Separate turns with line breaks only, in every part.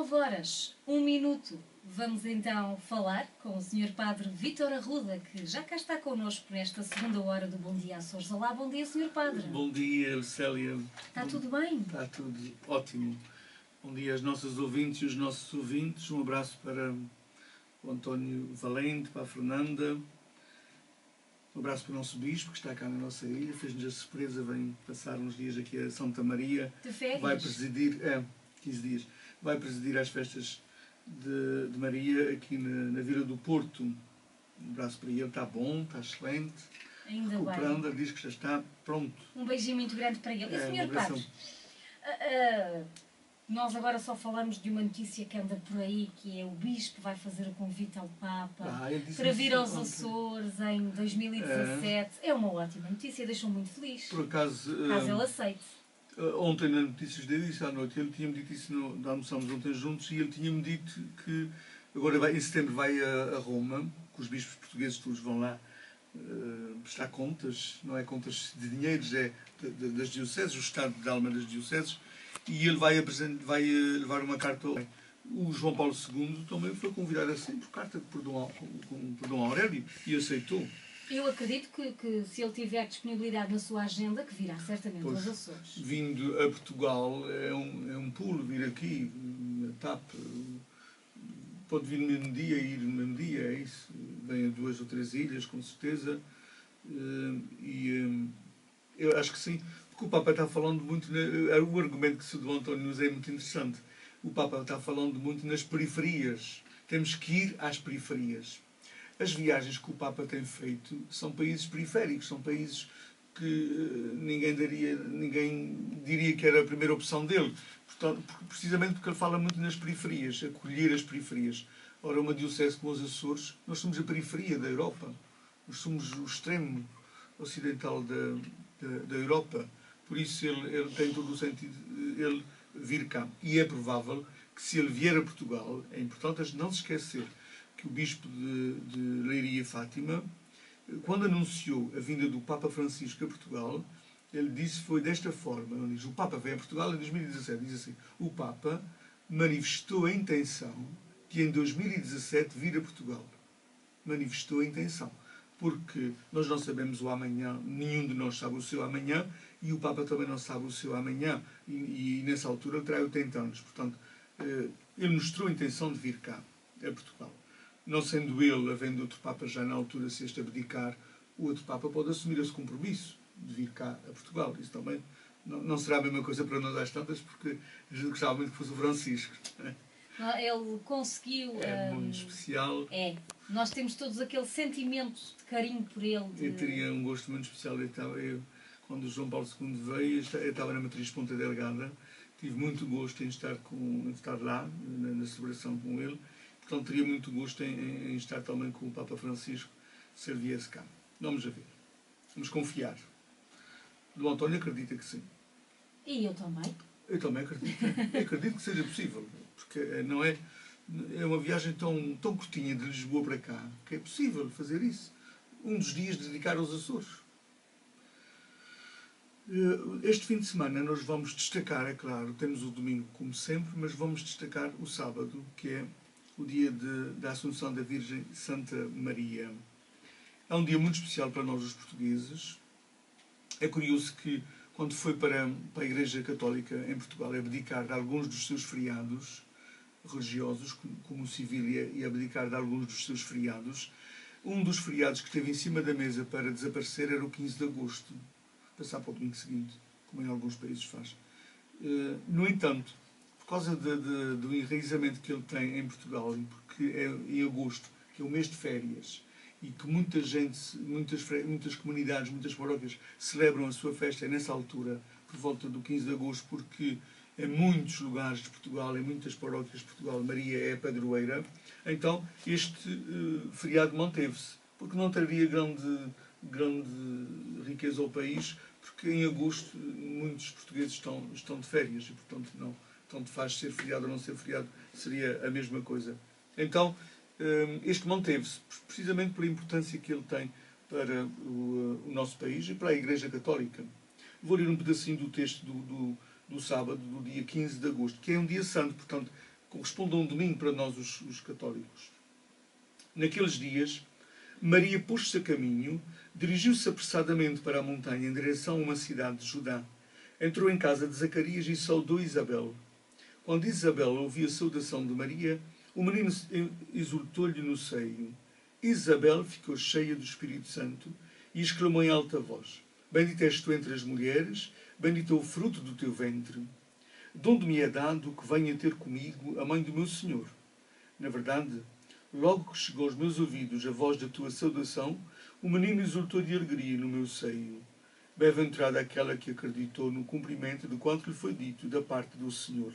9 horas, 1 minuto. Vamos então falar com o Sr. Padre Vítor Arruda, que já cá está connosco nesta segunda hora do Bom Dia Açores. Olá, bom dia, Sr. Padre.
Bom dia, Célia.
Está tudo bem?
Está tudo ótimo. Bom dia aos nossos ouvintes e os nossos ouvintes. Um abraço para o António Valente, para a Fernanda. Um abraço para o nosso Bispo, que está cá na nossa ilha. Fez-nos a surpresa, vem passar uns dias aqui a Santa Maria.
De férias?
Vai presidir, 15 dias. Vai presidir às festas de Maria aqui na Vila do Porto. Um abraço para ele, está bom, está excelente.
Ainda
recuperando,
bem.
Ele diz que já está pronto.
Um beijinho muito grande para ele. E, Sr.
Uma
Padre, nós agora só falamos de uma notícia que anda por aí, que é o Bispo vai fazer o convite ao Papa para vir aos Açores em 2017. É uma ótima notícia, deixou muito feliz.
Por acaso,
caso ele aceite.
Ontem nas notícias dele, isso à noite, ele tinha-me dito isso, almoçámos ontem juntos, e ele tinha-me dito que agora em setembro vai a Roma, que os bispos portugueses todos vão lá prestar contas, não é contas de dinheiros, é das dioceses, o Estado de alma das dioceses, e ele vai levar uma carta. O João Paulo II também foi convidado assim por carta por Dom Aurélio e aceitou. Eu
acredito que se ele tiver disponibilidade na sua agenda, que virá certamente aos Açores.
Vindo a Portugal é um pulo vir aqui, na TAP. Pode vir no mesmo dia e ir no mesmo dia, é isso. Vem a 2 ou 3 ilhas, com certeza. Eu acho que sim, porque o Papa está falando muito. O argumento que o Dom António nos é muito interessante. O Papa está falando muito nas periferias. Temos que ir às periferias. As viagens que o Papa tem feito são países periféricos, são países que ninguém diria que era a primeira opção dele. Portanto, precisamente porque ele fala muito nas periferias, acolher as periferias. Ora, uma diocese como os Açores, nós somos a periferia da Europa. Nós somos o extremo ocidental da Europa. Por isso ele tem todo o sentido ele vir cá. E é provável que, se ele vier a Portugal, é importante não se esquecer que o Bispo de Leiria e Fátima, quando anunciou a vinda do Papa Francisco a Portugal, ele disse, foi desta forma, ele diz, o Papa veio a Portugal em 2017, diz assim, o Papa manifestou a intenção de em 2017 vir a Portugal. Manifestou a intenção. Porque nós não sabemos o amanhã, nenhum de nós sabe o seu amanhã, e o Papa também não sabe o seu amanhã, e nessa altura ele terá 80 anos. Portanto, ele mostrou a intenção de vir cá, a Portugal. Não sendo ele, havendo outro Papa já na altura, se este abdicar, o outro Papa pode assumir esse compromisso de vir cá a Portugal. Isso também não será a mesma coisa para nós às tantas, porque a gente gostava muito que fosse o Francisco.
Ele conseguiu...
É muito especial.
Nós temos todos aquele sentimento de carinho por ele.
Eu teria um gosto muito especial. Quando o João Paulo II veio, eu estava na Matriz Ponta Delgada, tive muito gosto em estar lá, na celebração com ele. Portanto, teria muito gosto em estar também com o Papa Francisco, se ele viesse cá. Vamos a ver. Vamos confiar. O António acredita que sim.
E eu também.
Eu também acredito. Eu acredito que seja possível. Porque não é uma viagem tão curtinha de Lisboa para cá, que é possível fazer isso. Um dos dias dedicar aos Açores. Este fim de semana nós vamos destacar, é claro, temos o domingo como sempre, mas vamos destacar o sábado, que é o dia da Assunção da Virgem Santa Maria. É um dia muito especial para nós os portugueses. É curioso que, quando foi para a Igreja Católica em Portugal abdicar de alguns dos seus feriados religiosos, como o civil, e abdicar de alguns dos seus feriados, um dos feriados que esteve em cima da mesa para desaparecer era o 15 de agosto, passar para o domingo seguinte, como em alguns países faz. No entanto, por causa do enraizamento que ele tem em Portugal, e porque é em agosto, que é o mês de férias, e que muita gente, muitas comunidades, muitas paróquias celebram a sua festa nessa altura, por volta do 15 de agosto, porque em muitos lugares de Portugal, em muitas paróquias de Portugal, Maria é a padroeira. Então, este feriado manteve-se, porque não teria grande riqueza ao país, porque em agosto muitos portugueses estão de férias e, portanto, não tanto faz ser feriado ou não ser feriado, seria a mesma coisa. Então, este manteve-se, precisamente pela importância que ele tem para o nosso país e para a Igreja Católica. Vou ler um pedacinho do texto do sábado, do dia 15 de agosto, que é um dia santo, portanto, corresponde a um domingo para nós, os católicos. Naqueles dias, Maria pôs-se a caminho, dirigiu-se apressadamente para a montanha em direção a uma cidade de Judá. Entrou em casa de Zacarias e saudou Isabel. Quando Isabel ouviu a saudação de Maria, o menino exultou-lhe no seio. Isabel ficou cheia do Espírito Santo e exclamou em alta voz: Bendita és tu entre as mulheres, bendito é o fruto do teu ventre. De onde me é dado que venha ter comigo a mãe do meu Senhor? Na verdade, logo que chegou aos meus ouvidos a voz da tua saudação, o menino exultou de alegria no meu seio. Bem-aventurada aquela que acreditou no cumprimento de quanto lhe foi dito da parte do Senhor.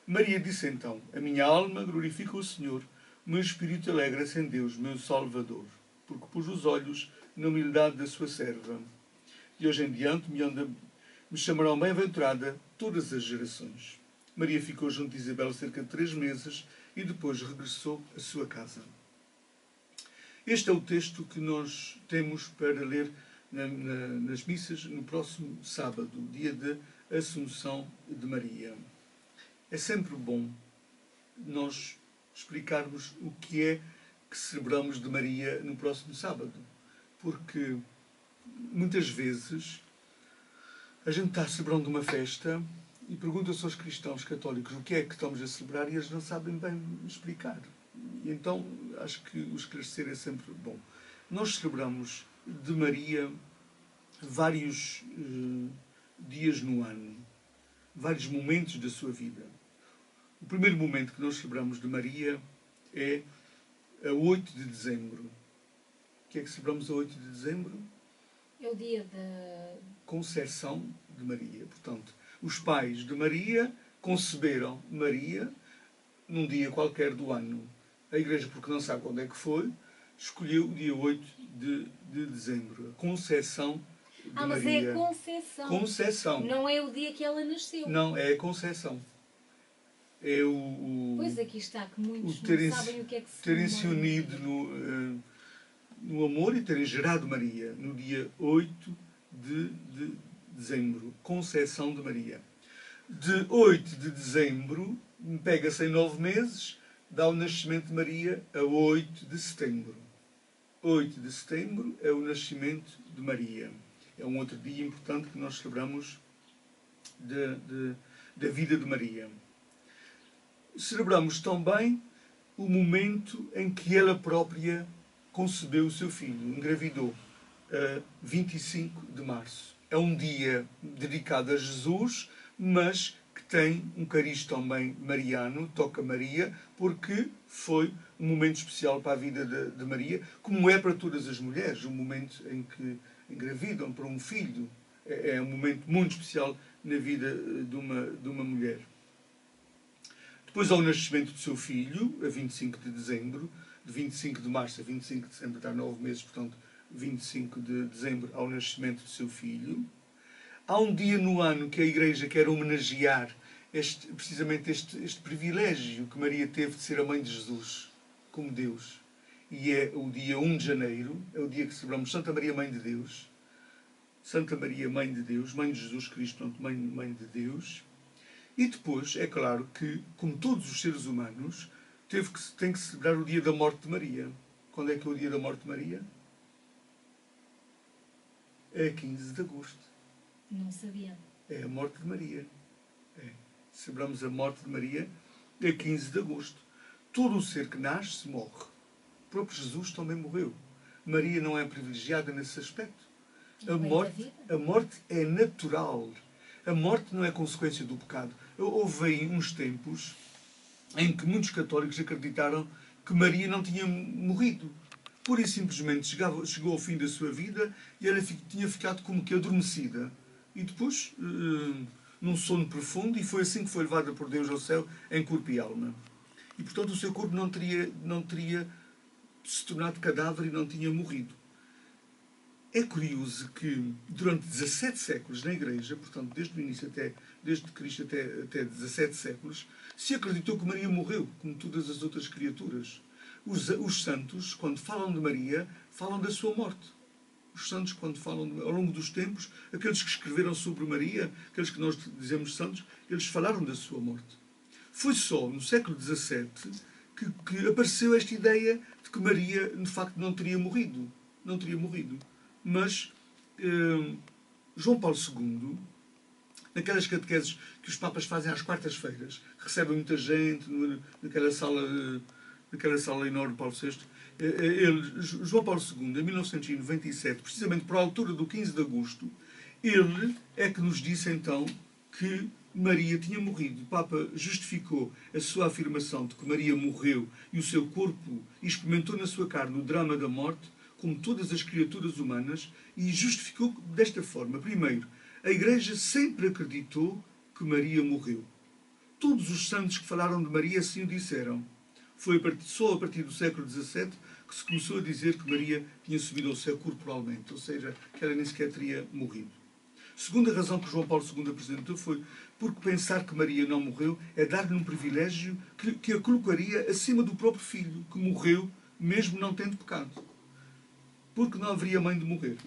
Maria disse então: A minha alma glorifica o Senhor, o meu espírito alegra-se em Deus, meu Salvador, porque pus os olhos na humildade da sua serva. De hoje em diante me chamarão bem-aventurada todas as gerações. Maria ficou junto de Isabel cerca de 3 meses e depois regressou à sua casa. Este é o texto que nós temos para ler nas missas no próximo sábado, dia da Assunção de Maria. É sempre bom nós explicarmos o que é que celebramos de Maria no próximo sábado, porque muitas vezes a gente está celebrando uma festa e pergunta-se aos cristãos católicos o que é que estamos a celebrar e eles não sabem bem explicar. E então acho que o esclarecer é sempre bom. Nós celebramos de Maria vários dias no ano, vários momentos da sua vida. O primeiro momento que nós celebramos de Maria é a 8 de dezembro. O que é que celebramos a 8 de dezembro?
É o dia da
Conceição de Maria. Portanto, os pais de Maria conceberam Maria num dia qualquer do ano. A Igreja, porque não sabe quando é que foi, escolheu o dia 8 de dezembro. A Conceição de Maria.
Mas é a Conceição.
Conceição.
Não é o dia que ela nasceu.
Não, é a Conceição. É
Pois aqui está, que muitos não sabem o que é que se
terem-se unido no amor e terem gerado Maria no dia 8 de dezembro. Conceição de Maria. De 8 de dezembro, pega-se em 9 meses, dá o nascimento de Maria a 8 de setembro. 8 de setembro é o nascimento de Maria. É um outro dia importante que nós celebramos da vida de Maria. Celebramos também o momento em que ela própria concebeu o seu filho, engravidou, a 25 de março. É um dia dedicado a Jesus, mas que tem um cariz também mariano, toca Maria, porque foi um momento especial para a vida de Maria, como é para todas as mulheres, o momento em que engravidam para um filho. É um momento muito especial na vida de uma mulher. Depois há o nascimento do seu filho, a 25 de dezembro, de 25 de março a 25 de dezembro, dá 9 meses, portanto, 25 de dezembro ao nascimento do seu filho. Há um dia no ano que a Igreja quer homenagear precisamente este privilégio que Maria teve de ser a mãe de Jesus, como Deus. E é o dia 1 de janeiro, é o dia que celebramos Santa Maria, Mãe de Deus. Santa Maria, Mãe de Deus, Mãe de Jesus Cristo, portanto, Mãe de Deus. E depois, é claro que, como todos os seres humanos, tem que celebrar o dia da morte de Maria. Quando é que é o dia da morte de Maria? É 15 de agosto.
Não sabia.
É a morte de Maria. Celebramos a morte de Maria a 15 de agosto. Todo o ser que nasce morre. O próprio Jesus também morreu. Maria não é privilegiada nesse aspecto. A morte é natural. A morte não é consequência do pecado. Houve aí uns tempos em que muitos católicos acreditaram que Maria não tinha morrido. Pura e simplesmente chegou ao fim da sua vida e ela tinha ficado como que adormecida. E depois, num sono profundo, e foi assim que foi levada por Deus ao céu, em corpo e alma. E, portanto, o seu corpo não teria se tornado cadáver e não tinha morrido. É curioso que, durante 17 séculos na Igreja, portanto, desde o início desde Cristo até 17 séculos, se acreditou que Maria morreu, como todas as outras criaturas. Os santos, quando falam de Maria, falam da sua morte. Os santos, quando falam, ao longo dos tempos, aqueles que escreveram sobre Maria, aqueles que nós dizemos santos, eles falaram da sua morte. Foi só no século XVII que apareceu esta ideia de que Maria, de facto, não teria morrido. Não teria morrido. Mas João Paulo II, naquelas catequeses que os papas fazem às quartas-feiras, recebem muita gente naquela sala enorme de Paulo VI, João Paulo II, em 1997, precisamente por altura do 15 de agosto, ele é que nos disse então que Maria tinha morrido. O Papa justificou a sua afirmação de que Maria morreu e o seu corpo experimentou na sua carne o drama da morte, como todas as criaturas humanas, e justificou desta forma. Primeiro, a Igreja sempre acreditou que Maria morreu. Todos os santos que falaram de Maria assim o disseram. Foi só a partir do século XVII que se começou a dizer que Maria tinha subido ao céu corporalmente, ou seja, que ela nem sequer teria morrido. Segunda razão que João Paulo II apresentou foi porque pensar que Maria não morreu é dar-lhe um privilégio que a colocaria acima do próprio filho, que morreu mesmo não tendo pecado. Porque não haveria mãe de morrer.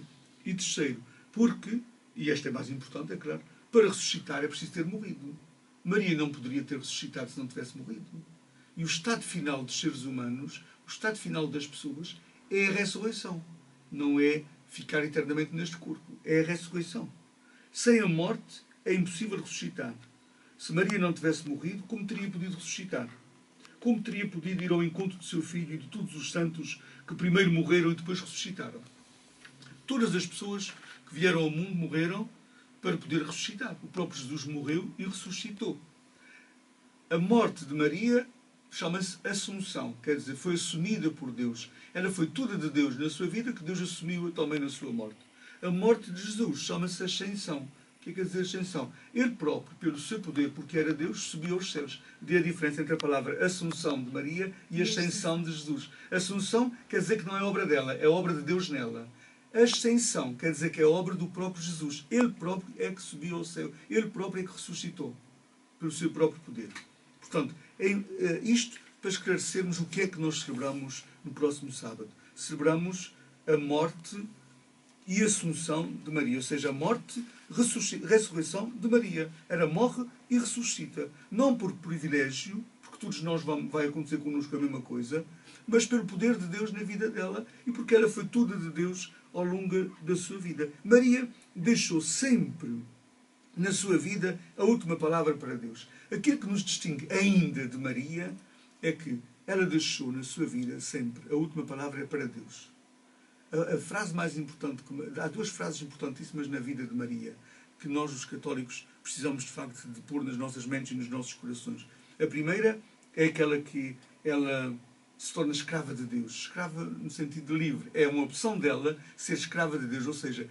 E terceiro, porque, e esta é mais importante, é claro, para ressuscitar é preciso ter morrido. Maria não poderia ter ressuscitado se não tivesse morrido. E o estado final dos seres humanos, o estado final das pessoas, é a ressurreição. Não é ficar eternamente neste corpo. É a ressurreição. Sem a morte é impossível ressuscitar. Se Maria não tivesse morrido, como teria podido ressuscitar? Como teria podido ir ao encontro do seu filho e de todos os santos que primeiro morreram e depois ressuscitaram? Todas as pessoas que vieram ao mundo morreram para poder ressuscitar. O próprio Jesus morreu e ressuscitou. A morte de Maria chama-se Assunção, quer dizer, foi assumida por Deus. Ela foi toda de Deus na sua vida, que Deus assumiu também na sua morte. A morte de Jesus chama-se Ascensão. O que quer dizer Ascensão? Ele próprio, pelo seu poder, porque era Deus, subiu aos céus. Dê a diferença entre a palavra Assunção de Maria e Ascensão de Jesus. Assunção quer dizer que não é obra dela, é obra de Deus nela. Ascensão quer dizer que é obra do próprio Jesus. Ele próprio é que subiu ao céu. Ele próprio é que ressuscitou, pelo seu próprio poder. Portanto, isto para esclarecermos o que é que nós celebramos no próximo sábado. Celebramos a morte e a Assunção de Maria, ou seja, a morte, ressurreição de Maria. Ela morre e ressuscita. Não por privilégio, porque todos nós vai acontecer connosco a mesma coisa, mas pelo poder de Deus na vida dela e porque ela foi toda de Deus ao longo da sua vida. Maria deixou sempre na sua vida a última palavra para Deus. Aquilo que nos distingue ainda de Maria é que ela deixou na sua vida sempre a última palavra para Deus. A frase mais importante, há duas frases importantíssimas na vida de Maria, que nós, os católicos, precisamos de facto de pôr nas nossas mentes e nos nossos corações. A primeira é aquela que ela se torna escrava de Deus. Escrava no sentido de livre. É uma opção dela ser escrava de Deus, ou seja,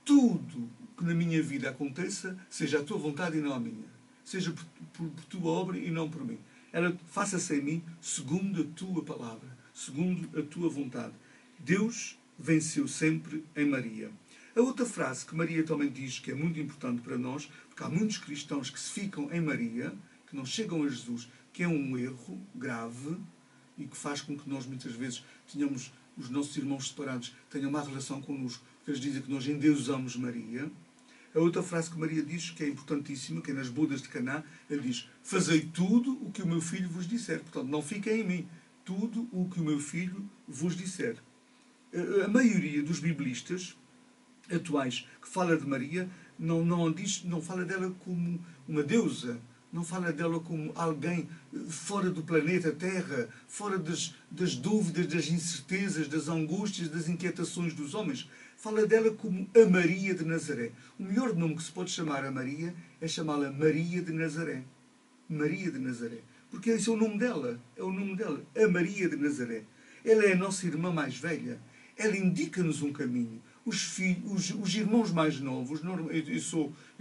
tudo que na minha vida aconteça, seja a tua vontade e não a minha. Seja por tua obra e não por mim. Ela faça-se em mim segundo a tua palavra, segundo a tua vontade. Deus venceu sempre em Maria. A outra frase que Maria também diz, que é muito importante para nós, porque há muitos cristãos que se ficam em Maria, que não chegam a Jesus, que é um erro grave e que faz com que nós muitas vezes tenhamos os nossos irmãos separados, tenham má relação connosco, porque eles dizem que nós endeusamos Maria. A outra frase que Maria diz, que é importantíssima, que é nas bodas de Caná, ela diz: fazei tudo o que o meu filho vos disser. Portanto, não fiquem em mim. Tudo o que o meu filho vos disser. A maioria dos biblistas atuais que fala de Maria não fala dela como uma deusa, não fala dela como alguém fora do planeta Terra, fora das dúvidas, das incertezas, das angústias, das inquietações dos homens. Fala dela como a Maria de Nazaré. O melhor nome que se pode chamar a Maria é chamá-la Maria de Nazaré. Maria de Nazaré. Porque esse é o nome dela. É o nome dela. A Maria de Nazaré. Ela é a nossa irmã mais velha. Ela indica-nos um caminho. Os irmãos mais novos, eu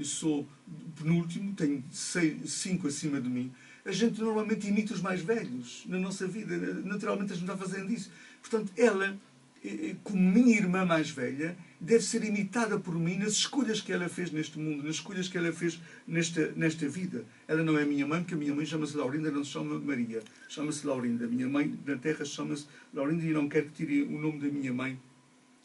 sou penúltimo, tenho 5 acima de mim, a gente normalmente imita os mais velhos na nossa vida. Naturalmente a gente está fazendo isso. Portanto, ela, como minha irmã mais velha, deve ser imitada por mim nas escolhas que ela fez neste mundo, nas escolhas que ela fez nesta vida. Ela não é minha mãe, porque a minha mãe chama-se Laurinda, não se chama Maria. Chama-se Laurinda. A minha mãe na terra chama-se Laurinda e não quero que tire o nome da minha mãe.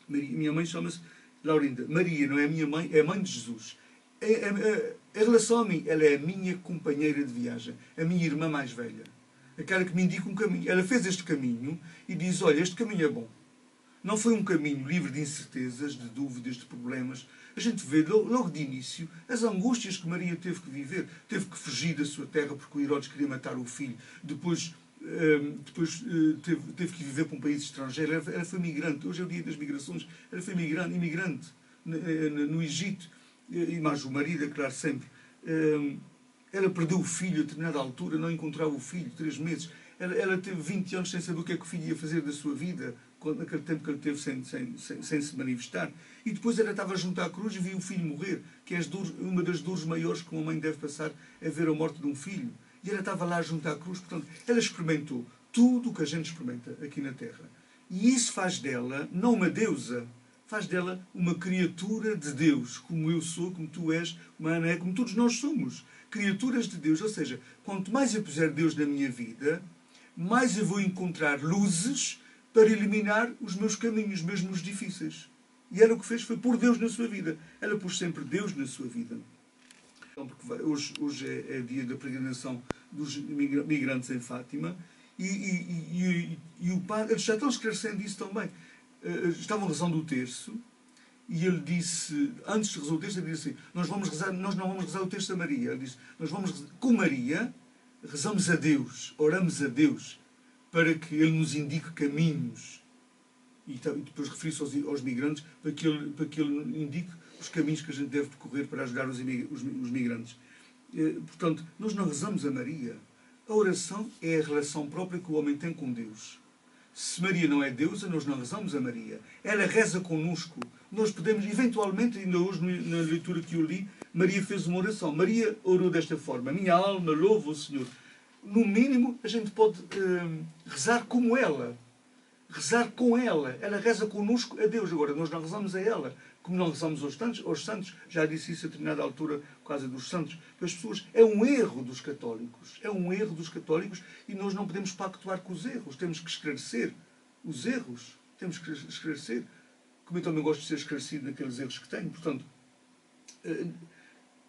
Minha mãe chama-se Laurinda. Maria não é minha mãe, é a mãe de Jesus. Em relação a mim, ela é a minha companheira de viagem, a minha irmã mais velha. Aquela que me indica um caminho. Ela fez este caminho e diz, olha, este caminho é bom. Não foi um caminho livre de incertezas, de dúvidas, de problemas. A gente vê logo de início as angústias que Maria teve que viver. Teve que fugir da sua terra porque o Herodes queria matar o filho. Depois teve que viver para um país estrangeiro. Ela foi migrante. Hoje é o dia das migrações. Ela foi imigrante no Egito. E mais o marido, é claro, sempre. Ela perdeu o filho a determinada altura, não encontrava o filho, 3 meses. Ela teve 20 anos sem saber o que é que o filho ia fazer da sua vida, naquele tempo que ele teve sem se manifestar. E depois ela estava junto à cruz e viu o filho morrer, que é uma das dores maiores que uma mãe deve passar, é ver a morte de um filho. E ela estava lá junto à cruz. Portanto, ela experimentou tudo o que a gente experimenta aqui na Terra. E isso faz dela, não uma deusa, faz dela uma criatura de Deus, como eu sou, como tu és, como a Ana é, como todos nós somos. Criaturas de Deus, ou seja, quanto mais eu puser Deus na minha vida, mais eu vou encontrar luzes para eliminar os meus caminhos, mesmo os difíceis. E ela o que fez foi pôr Deus na sua vida. Ela pôs sempre Deus na sua vida. Porque hoje é dia da peregrinação dos migrantes em Fátima e o padre, eles já estão esclarecendo isso também. Estavam rezando o terço e ele disse, antes de rezar o terço, ele disse assim, nós não vamos rezar o terço a Maria. Ele disse, nós vamos, com Maria, rezamos a Deus, oramos a Deus, para que Ele nos indique caminhos. E depois referi-se aos migrantes, para que Ele indique os caminhos que a gente deve percorrer para ajudar os migrantes. Portanto, nós não rezamos a Maria. A oração é a relação própria que o homem tem com Deus. Se Maria não é deusa, nós não rezamos a Maria. Ela reza connosco. Nós podemos, eventualmente, ainda hoje na leitura que eu li, Maria fez uma oração. Maria orou desta forma. Minha alma louva o Senhor. No mínimo, a gente pode rezar como ela. Rezar com ela. Ela reza connosco a Deus. Agora, nós não rezamos a ela. Como não rezamos aos santos. Já disse isso a determinada altura por causa dos santos. As pessoas, é um erro dos católicos. É um erro dos católicos e nós não podemos pactuar com os erros. Temos que esclarecer os erros. Temos que esclarecer. Como eu também gosto de ser esclarecido naqueles erros que tenho. Portanto,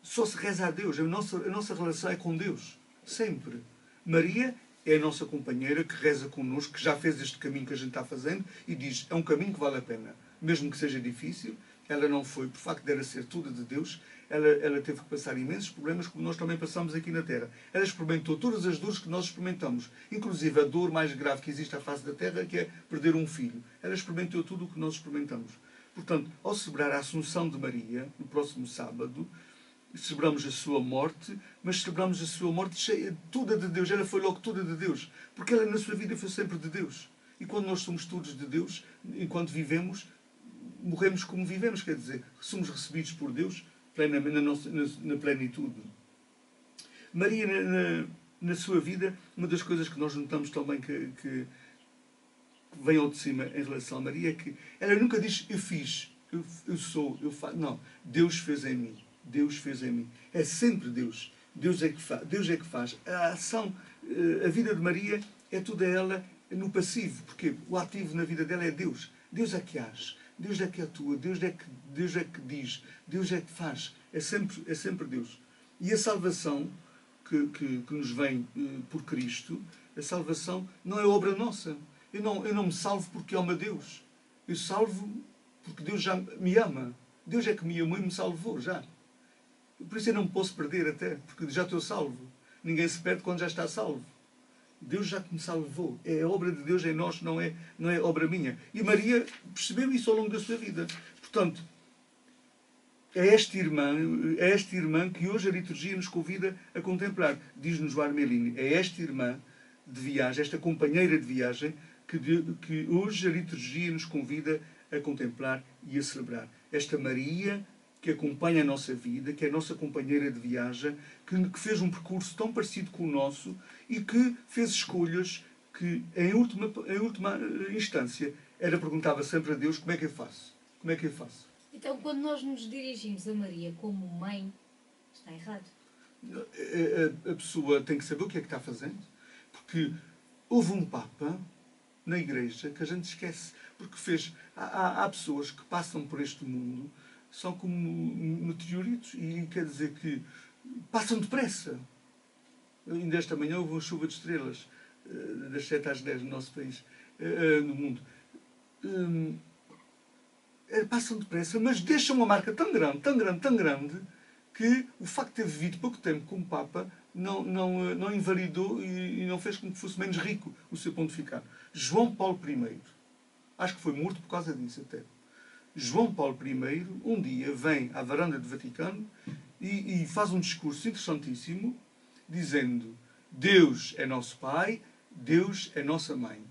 só se reza a Deus. A nossa relação é com Deus. Sempre. Maria é a nossa companheira que reza connosco, que já fez este caminho que a gente está fazendo e diz, é um caminho que vale a pena. Mesmo que seja difícil, ela não foi, por facto de ela ser tudo de Deus, ela teve que passar imensos problemas como nós também passamos aqui na Terra. Ela experimentou todas as dores que nós experimentamos, inclusive a dor mais grave que existe à face da Terra, que é perder um filho. Ela experimentou tudo o que nós experimentamos. Portanto, ao celebrar a Assunção de Maria, no próximo sábado, celebramos a sua morte, mas celebramos a sua morte cheia, toda de Deus. Ela foi logo toda de Deus, porque ela na sua vida foi sempre de Deus. E quando nós somos todos de Deus, enquanto vivemos, morremos como vivemos, quer dizer, somos recebidos por Deus na plenitude. Maria, na sua vida, uma das coisas que nós notamos também que vem ao de cima em relação a Maria é que ela nunca diz eu fiz, eu sou, eu faço. Não, Deus fez em mim. Deus fez em mim. É sempre Deus. Deus é que faz. A ação, a vida de Maria é toda ela no passivo, porque o ativo na vida dela é Deus. Deus é que age. Deus é que atua. Deus é que diz. Deus é que faz. É sempre Deus. E a salvação que nos vem por Cristo, a salvação não é obra nossa. Eu não me salvo porque amo a Deus. Eu salvo porque Deus já me ama. Deus é que me amou e me salvou já. Por isso eu não me posso perder até, porque já estou salvo. Ninguém se perde quando já está salvo. Deus já me salvou. É a obra de Deus em nós, não é obra minha. E Maria percebeu isso ao longo da sua vida. Portanto, é esta irmã que hoje a liturgia nos convida a contemplar. Diz-nos o Armelini, é esta irmã de viagem, esta companheira de viagem, que hoje a liturgia nos convida a contemplar e a celebrar. Esta Maria que acompanha a nossa vida, que é a nossa companheira de viagem, que fez um percurso tão parecido com o nosso e que fez escolhas que, em última instância, ela perguntava sempre a Deus, como é que eu faço? Como é que eu faço?
Então, quando nós nos dirigimos a Maria como mãe, está errado.
A pessoa tem que saber o que é que está fazendo, porque houve um Papa na Igreja que a gente esquece, porque há pessoas que passam por este mundo são como meteoritos e quer dizer que passam depressa. Ainda esta manhã houve uma chuva de estrelas, das 7 às 10 no nosso país, no mundo. Passam depressa, mas deixam uma marca tão grande, tão grande, tão grande, que o facto de ter vivido pouco tempo como Papa não invalidou e não fez com que fosse menos rico o seu pontificado. João Paulo I, acho que foi morto por causa disso até. João Paulo I, um dia, vem à varanda do Vaticano e faz um discurso interessantíssimo, dizendo: Deus é nosso Pai, Deus é nossa Mãe.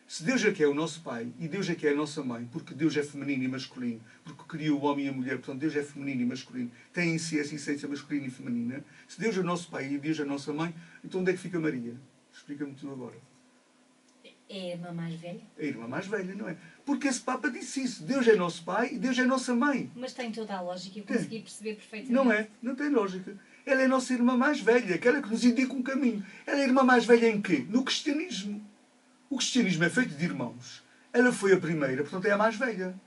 Se Deus é que é o nosso Pai e Deus é que é a nossa Mãe, porque Deus é feminino e masculino, porque criou o homem e a mulher, portanto Deus é feminino e masculino, tem em si essa essência masculina e feminina, se Deus é o nosso Pai e Deus é a nossa Mãe, então onde é que fica Maria? Explica-me tu agora.
É a irmã mais velha?
A irmã mais velha, não é? Porque esse Papa disse isso. Deus é nosso Pai e Deus é nossa Mãe.
Mas tem toda a lógica, eu consegui perceber perfeitamente.
Não é? Não tem lógica. Ela é a nossa irmã mais velha, aquela que nos indica um caminho. Ela é a irmã mais velha em quê? No cristianismo. O cristianismo é feito de irmãos. Ela foi a primeira, portanto é a mais velha.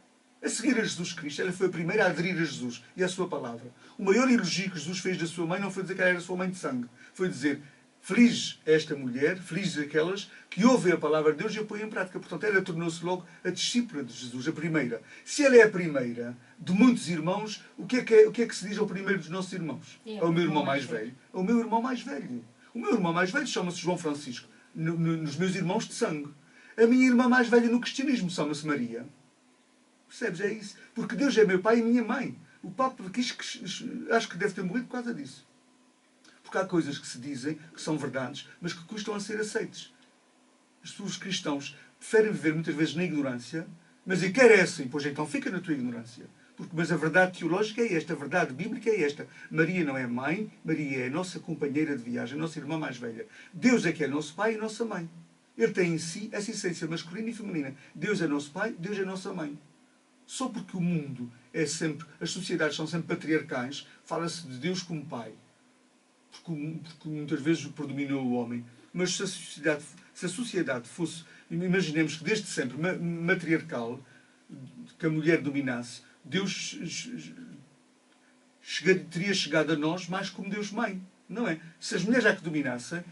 A seguir a Jesus Cristo, ela foi a primeira a aderir a Jesus e à sua palavra. O maior elogio que Jesus fez da sua mãe não foi dizer que ela era sua mãe de sangue. Foi dizer: feliz esta mulher, felizes aquelas que ouvem a palavra de Deus e a põem em prática. Portanto, ela tornou-se logo a discípula de Jesus, a primeira. Se ela é a primeira de muitos irmãos, o que é que se diz ao primeiro dos nossos irmãos? É o meu irmão mais velho. É o meu irmão mais velho. O meu irmão mais velho chama-se João Francisco, nos meus irmãos de sangue. A minha irmã mais velha no cristianismo chama-se Maria. Percebes? É isso. Porque Deus é meu pai e minha mãe. O Papa acho que deve ter morrido por causa disso. Porque há coisas que se dizem que são verdades, mas que custam a ser aceites. Os cristãos preferem viver muitas vezes na ignorância, mas e quer é assim, pois então fica na tua ignorância. Mas a verdade teológica é esta, a verdade bíblica é esta. Maria não é mãe, Maria é a nossa companheira de viagem, a nossa irmã mais velha. Deus é que é nosso pai e nossa mãe. Ele tem em si essa essência masculina e feminina. Deus é nosso pai, Deus é nossa mãe. Só porque o mundo é sempre, as sociedades são sempre patriarcais, fala-se de Deus como pai. Porque muitas vezes predominou o homem. Mas se a sociedade fosse, imaginemos que desde sempre, matriarcal, que a mulher dominasse, Deus teria chegado a nós mais como Deus mãe. Não é? Se as mulheres já que dominassem,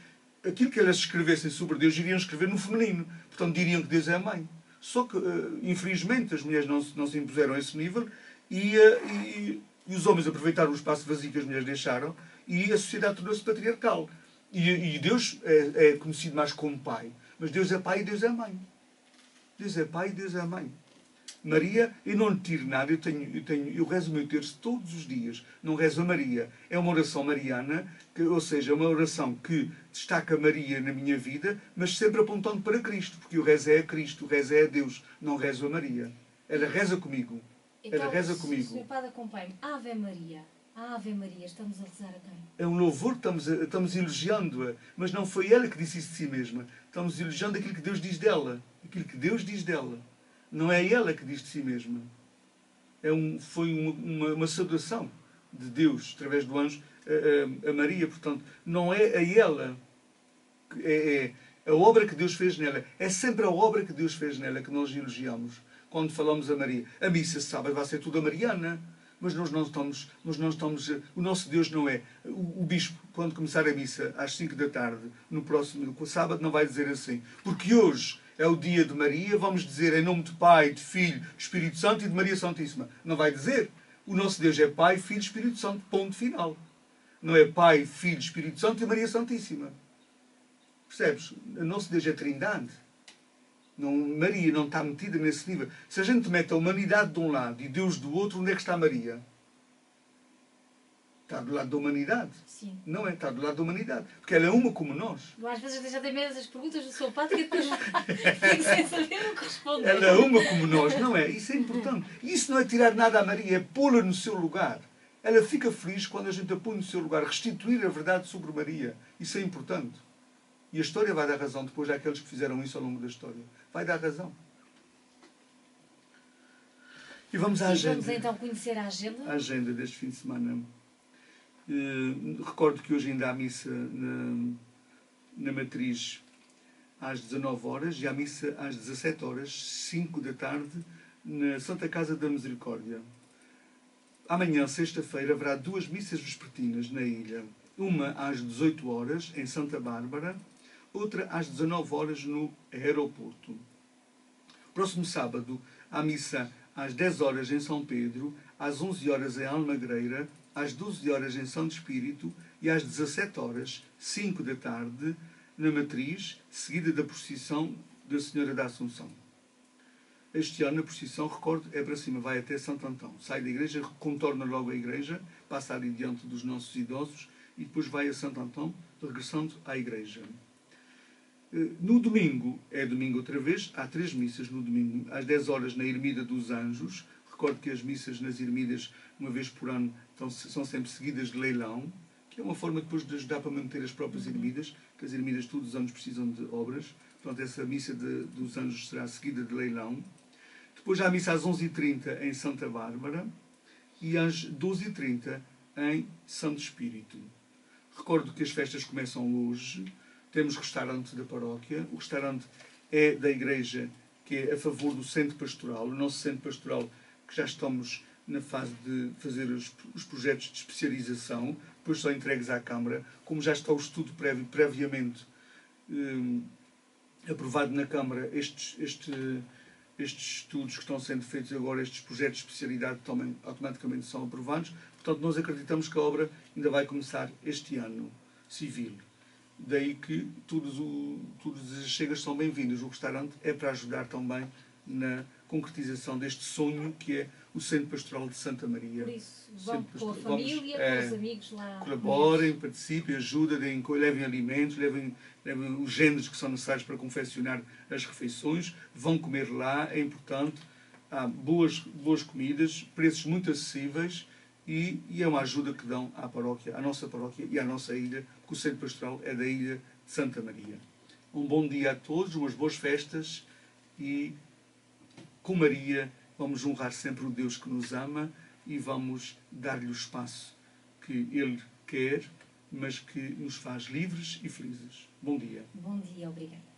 aquilo que elas escrevessem sobre Deus, iriam escrever no feminino. Portanto, diriam que Deus é a mãe. Só que, infelizmente, as mulheres não se impuseram a esse nível e os homens aproveitaram o espaço vazio que as mulheres deixaram e a sociedade tornou-se patriarcal. E Deus é conhecido mais como pai. Mas Deus é pai e Deus é mãe. Deus é pai e Deus é mãe. Maria, eu não lhe tiro nada, eu rezo o meu terço todos os dias. Não rezo a Maria. É uma oração mariana, ou seja, é uma oração que destaca Maria na minha vida, mas sempre apontando para Cristo, porque o rezo é a Cristo, o rezo é a Deus, não rezo a Maria. Ela reza comigo.
Então,
ela reza comigo.
Se o Padre acompanha, Ave Maria. Ave Maria, estamos a rezar a quem?
É um louvor, estamos elogiando-a, mas não foi ela que disse isso de si mesma. Estamos elogiando aquilo que Deus diz dela. Aquilo que Deus diz dela. Não é ela que diz de si mesma. Foi uma saudação de Deus, através do anjo, a Maria. Portanto, não é a ela. É a obra que Deus fez nela. É sempre a obra que Deus fez nela que nós elogiamos. Quando falamos a Maria. A missa, sábado, vai ser toda mariana. Mas nós não estamos... O nosso Deus não é... O bispo, quando começar a missa, às 5 da tarde, no próximo sábado, não vai dizer assim. Porque hoje é o dia de Maria, vamos dizer em nome de Pai, de Filho, de Espírito Santo e de Maria Santíssima. Não vai dizer. O nosso Deus é Pai, Filho e Espírito Santo. Ponto final. Não é Pai, Filho, Espírito Santo e Maria Santíssima. Percebes? O nosso Deus é Trindade. Maria não está metida nesse nível. Se a gente mete a humanidade de um lado e Deus do outro, onde é que está Maria? Está do lado da humanidade.
Sim.
Não é? Está do lado da humanidade. Porque ela é uma como nós.
Eu às vezes já tenho medo das perguntas do seu padre e depois fico sem saber o que responder.
Ela é uma como nós, não é? Isso é importante. Isso não é tirar nada à Maria, é pô-la no seu lugar. Ela fica feliz quando a gente a põe no seu lugar. Restituir a verdade sobre Maria. Isso é importante. E a história vai dar razão depois àqueles que fizeram isso ao longo da história. Vai dar razão. E vamos à agenda.
Vamos então conhecer a agenda.
A agenda deste fim de semana. Recordo que hoje ainda há missa na Matriz às 19 horas e há missa às 17 horas, 5 da tarde, na Santa Casa da Misericórdia. Amanhã, sexta-feira, haverá 2 missas vespertinas na ilha. Uma às 18 horas, em Santa Bárbara, outra às 19 horas no aeroporto. Próximo sábado, há missa às 10 horas em São Pedro, às 11 horas em Almagreira, às 12 horas em Santo Espírito e às 17 horas, 5 da tarde, na Matriz, seguida da procissão da Senhora da Assunção. Este ano a procissão, recordo, é para cima, vai até Santo Antão. Sai da igreja, contorna logo a igreja, passa ali diante dos nossos idosos e depois vai a Santo Antão, regressando à igreja. No domingo, é domingo outra vez, há 3 missas no domingo, às 10 horas na Ermida dos Anjos. Recordo que as missas nas ermidas, uma vez por ano, são sempre seguidas de leilão, que é uma forma depois de ajudar para manter as próprias ermidas, que as ermidas todos os anos precisam de obras. Portanto, essa missa dos Anjos será seguida de leilão. Depois há a missa às 11h30 em Santa Bárbara e às 12h30 em Santo Espírito. Recordo que as festas começam hoje. Temos restaurante da paróquia. O restaurante é da igreja, que é a favor do centro pastoral. O nosso centro pastoral, que já estamos na fase de fazer os projetos de especialização, depois são entregues à Câmara. Como já está o estudo previamente aprovado na Câmara, estes estudos que estão sendo feitos agora, estes projetos de especialidade, também automaticamente são aprovados. Portanto, nós acreditamos que a obra ainda vai começar este ano civil. Daí que todas as chegas são bem-vindas. O restaurante é para ajudar também na concretização deste sonho que é o Centro Pastoral de Santa Maria.
Por isso, vão com a família, com os amigos lá.
Colaborem, participem, ajudem, levem alimentos, levem os géneros que são necessários para confeccionar as refeições, vão comer lá, é importante. Há boas comidas, preços muito acessíveis e é uma ajuda que dão à paróquia, à nossa paróquia e à nossa ilha, porque o Centro Pastoral é da ilha de Santa Maria. Um bom dia a todos, umas boas festas e com Maria vamos honrar sempre o Deus que nos ama e vamos dar-lhe o espaço que Ele quer, mas que nos faz livres e felizes. Bom dia.
Bom dia, obrigada.